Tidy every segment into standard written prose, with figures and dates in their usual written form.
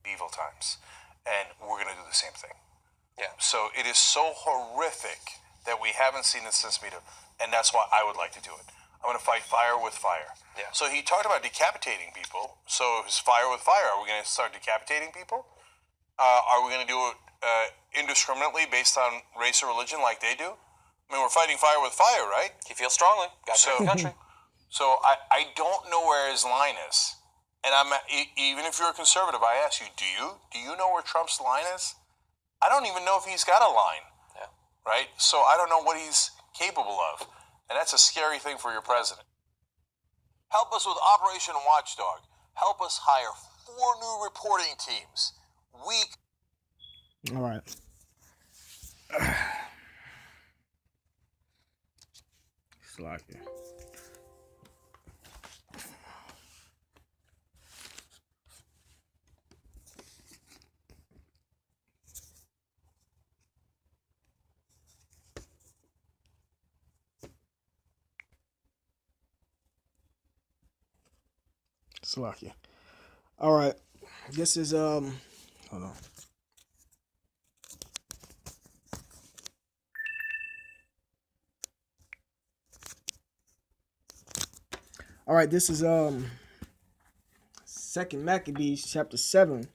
evil times, and we're going to do the same thing. Yeah. So it is so horrific that we haven't seen this since Mito, and that's why I would like to do it. I'm going to fight fire with fire. Yeah. So he talked about decapitating people. So it's fire with fire. Are we going to start decapitating people? Are we going to do it indiscriminately based on race or religion like they do? I mean, we're fighting fire with fire, right? He feels strongly. Got to the country. So I don't know where his line is. And even if you're a conservative, I ask you, do you know where Trump's line is? I don't even know if he's got a line. Yeah. Right? So I don't know what he's capable of. And that's a scary thing for your president. Help us with Operation Watchdog. Help us hire 4 new reporting teams. All right. Slacker. Slacker. All right. This is hold on. All right, this is Second Maccabees chapter 7.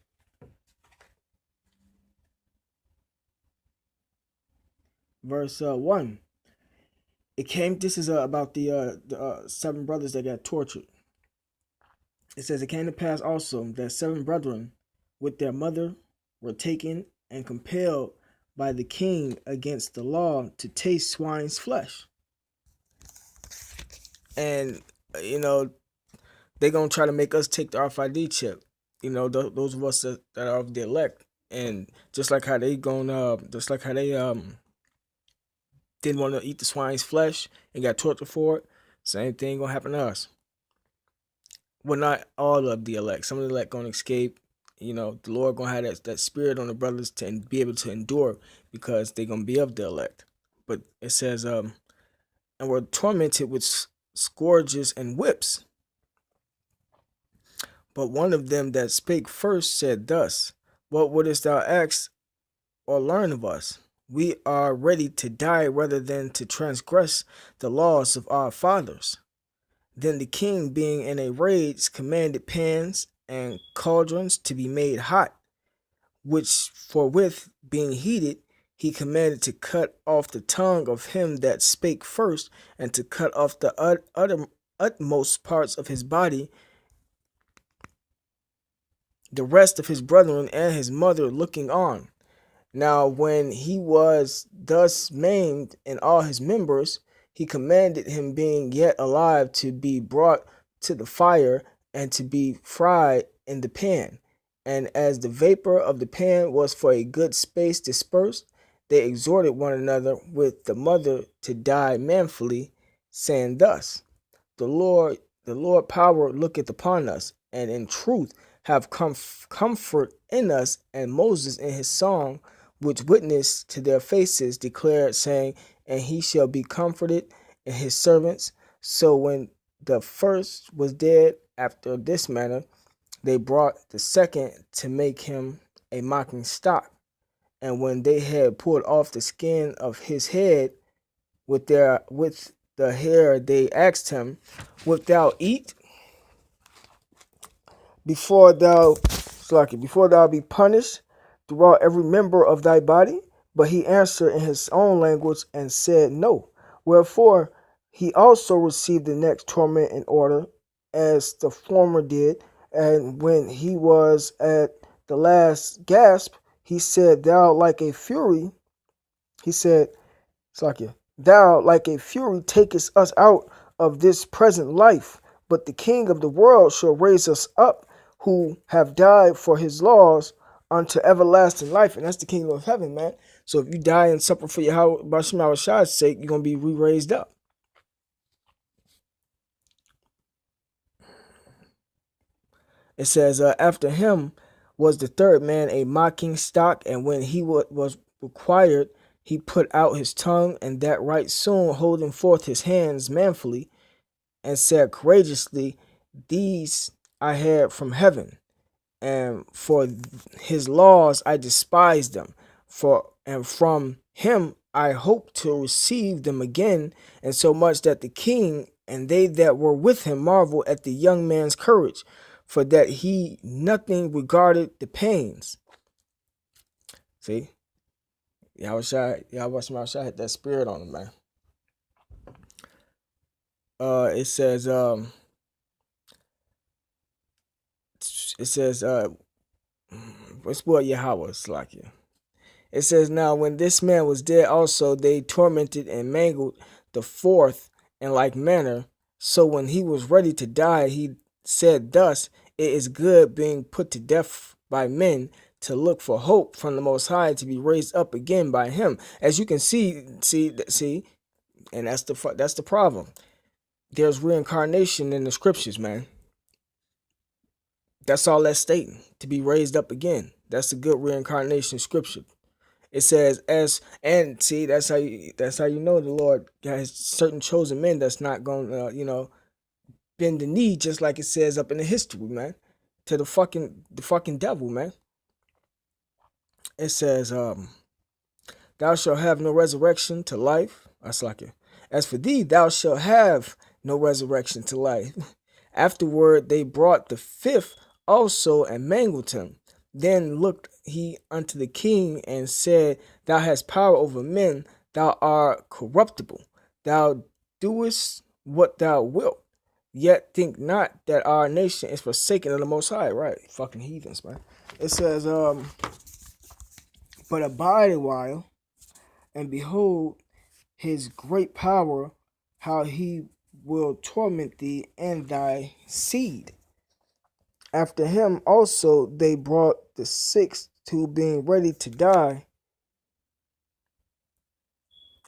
Verse 1. This is about the 7 brothers that got tortured. It says, it came to pass also that 7 brethren with their mother were taken and compelled by the king against the law to taste swine's flesh. And, they're going to try to make us take the RFID chip. Those of us that are of the elect. And just like how they didn't want to eat the swine's flesh and got tortured for it, same thing going to happen to us. Well, not all of the elect. Some of the elect going to escape. The Lord going to have that spirit on the brothers to be able to endure because they're going to be of the elect. But it says, and were tormented with scourges and whips. But one of them that spake first said thus, what wouldest thou ask or learn of us? We are ready to die rather than to transgress the laws of our fathers. Then the king, being in a rage, commanded pans and cauldrons to be made hot, which forthwith being heated, he commanded to cut off the tongue of him that spake first, and to cut off the utmost parts of his body. The rest of his brethren and his mother looking on. Now when he was thus maimed in all his members, he commanded him, being yet alive, to be brought to the fire and to be fried in the pan. And as the vapor of the pan was for a good space dispersed, they exhorted one another with the mother to die manfully, saying thus, the Lord power looketh upon us, and in truth have comfort in us. And Moses in his song, which witnessed to their faces, declared, saying, and he shall be comforted in his servants. So when the first was dead, after this manner, they brought the second to make him a mocking stock. And when they had pulled off the skin of his head with the hair, they asked him, wilt thou eat before thou be punished throughout every member of thy body? But he answered in his own language and said, no. Wherefore he also received the next torment in order, as the former did. And when he was at the last gasp, he said, thou like a fury takest us out of this present life. But the King of the world shall raise us up, who have died for his laws, unto everlasting life. And that's the kingdom of heaven, man. So if you die and suffer for Yahweh's sake, you're going to be re-raised up. It says, after him was the third man a mocking stock, and when he was required, he put out his tongue, and that right soon, holding forth his hands manfully, and said courageously, these I had from heaven. and for his laws I despise them. And from him I hope to receive them again, and so much that the king and they that were with him marvel at the young man's courage, for that he nothing regarded the pains. See, Yahweh Shai had that spirit on him, man. It says, what's what Yahweh is like here? It says, now when this man was dead also, they tormented and mangled the fourth in like manner. So when he was ready to die, he said thus, it is good being put to death by men to look for hope from the Most High to be raised up again by him. As you can see, and that's the problem. There's reincarnation in the scriptures, man. That's all that's stating, to be raised up again. That's a good reincarnation scripture. It says and see, that's how you know the Lord has certain chosen men that's not going to bend the knee, just like it says up in the history, man, to the fucking devil, man. It says thou shalt have no resurrection to life. That's like it. As for thee, thou shalt have no resurrection to life. Afterward, they brought the fifth also and mangled him. Then looked he unto the king and said, thou hast power over men, thou art corruptible. Thou doest what thou wilt. Yet think not that our nation is forsaken of the Most High. Right, fucking heathens, man. It says, but abide a while, and behold his great power, how he will torment thee and thy seed. After him also they brought the sixth, who being ready to die,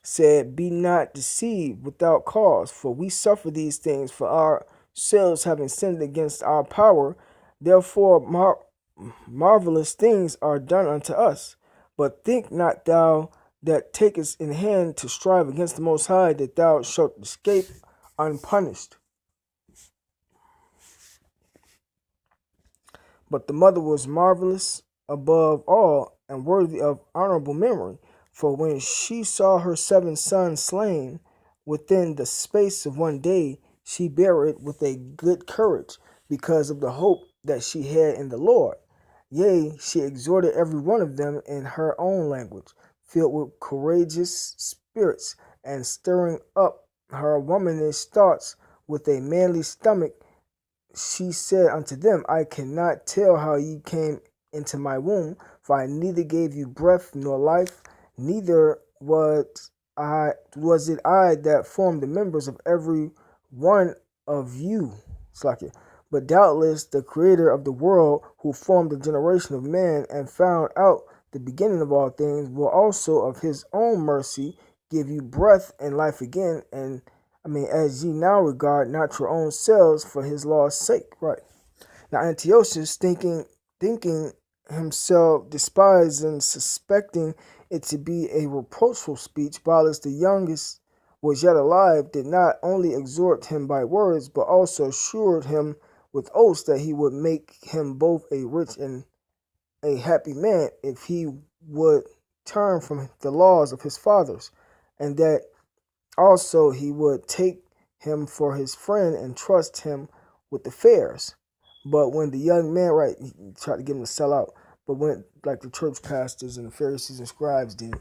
said, be not deceived without cause, for we suffer these things for ourselves, having sinned against our power. Therefore marvelous things are done unto us. But think not thou that takest in hand to strive against the Most High, that thou shalt escape unpunished. But the mother was marvelous above all, and worthy of honorable memory. For when she saw her 7 sons slain within the space of 1 day, she bare it with a good courage, because of the hope that she had in the Lord. Yea, she exhorted every one of them in her own language, filled with courageous spirits, and stirring up her womanish thoughts with a manly stomach. She said unto them, I cannot tell how ye came into my womb, for I neither gave you breath nor life, neither was it I that formed the members of every one of you. But doubtless the creator of the world, who formed the generation of man and found out the beginning of all things, will also of his own mercy give you breath and life again, and as ye now regard not your own selves for his law's sake. Right. Now Antiochus, thinking himself despised and suspecting it to be a reproachful speech, while as the youngest was yet alive, did not only exhort him by words, but also assured him with oaths that he would make him both a rich and a happy man if he would turn from the laws of his fathers, and that also he would take him for his friend and trust him with affairs. But when the young man, right, he tried to get him to sell out, but when, like the church pastors and the Pharisees and scribes did,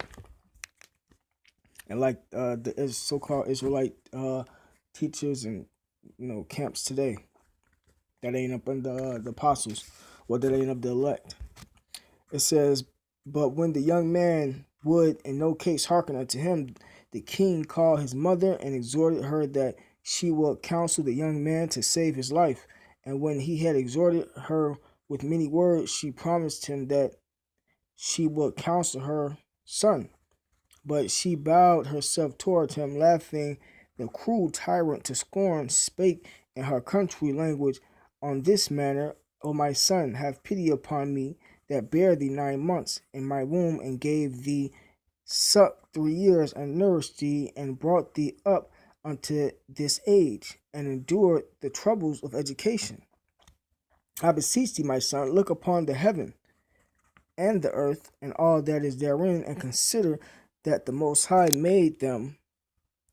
and like the so-called Israelite teachers and camps today, that ain't up under the apostles, or that ain't up the elect. It says, but when the young man would in no case hearken unto him, the king called his mother and exhorted her that she would counsel the young man to save his life. And when he had exhorted her with many words, she promised him that she would counsel her son. But she bowed herself toward him, laughing the cruel tyrant to scorn, spake in her country language on this manner, O my son, have pity upon me that bare thee 9 months in my womb, and gave thee suck 3 years, and nourished thee, and brought thee up unto this age, and endured the troubles of education. I beseech thee, my son, look upon the heaven and the earth and all that is therein, and consider that the Most High made them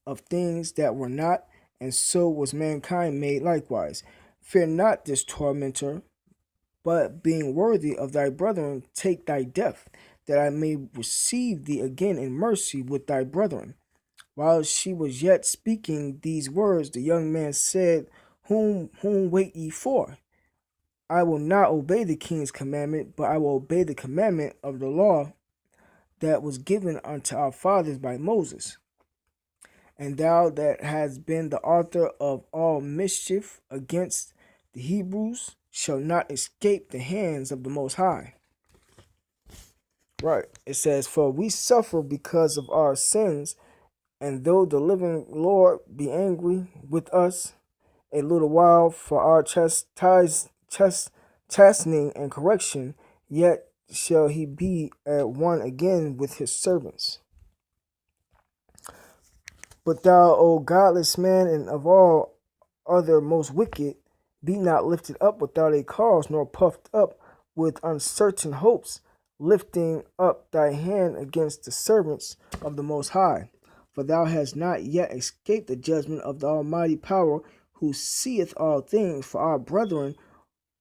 of things that were not, and so was mankind made likewise. Fear not this tormentor, but being worthy of thy brethren, take thy death, that I may receive thee again in mercy with thy brethren. While she was yet speaking these words, the young man said, Whom wait ye for? I will not obey the king's commandment, but I will obey the commandment of the law that was given unto our fathers by Moses. And thou that hast been the author of all mischief against the Hebrews shall not escape the hands of the Most High. Right. It says, For we suffer because of our sins, and though the living Lord be angry with us a little while for our chastening and correction, yet shall he be at one again with his servants. But thou, O godless man, and of all other most wicked, be not lifted up without a cause, nor puffed up with uncertain hopes, lifting up thy hand against the servants of the Most High. For thou hast not yet escaped the judgment of the Almighty Power, who seeth all things. For our brethren,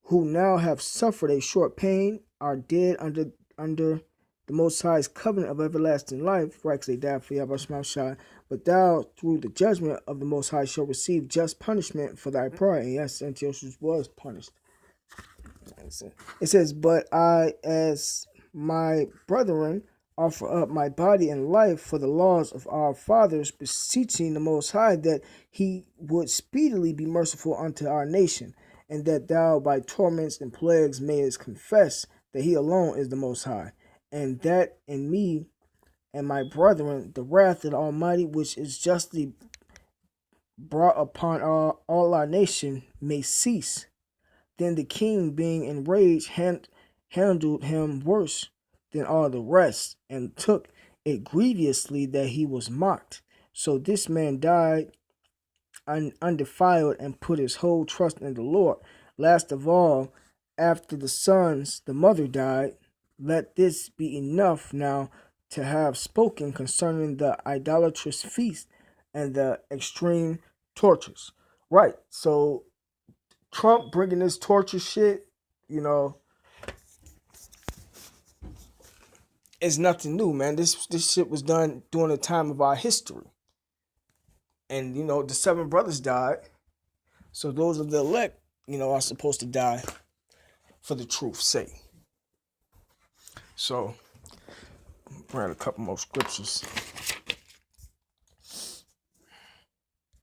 who now have suffered a short pain, are dead under the Most High's covenant of everlasting life, right? Because they died for Yahweh. But thou, through the judgment of the Most High, shall receive just punishment for thy pride. And yes, Antiochus was punished. It says, But I, as my brethren, offer up my body and life for the laws of our fathers, beseeching the Most High that he would speedily be merciful unto our nation, and that thou by torments and plagues mayest confess that he alone is the Most High, and that in me and my brethren the wrath of the Almighty, which is justly brought upon all our nation, may cease. Then the king, being enraged, handled him worse than all the rest, and took it grievously that he was mocked. So this man died undefiled, and put his whole trust in the Lord. Last of all, after the sons, the mother died. Let this be enough now to have spoken concerning the idolatrous feast and the extreme tortures. Right. So Trump bringing this torture shit, is nothing new, man. This shit was done during the time of our history. And, the seven brothers died. So those of the elect, are supposed to die for the truth's sake. So, bring a couple more scriptures.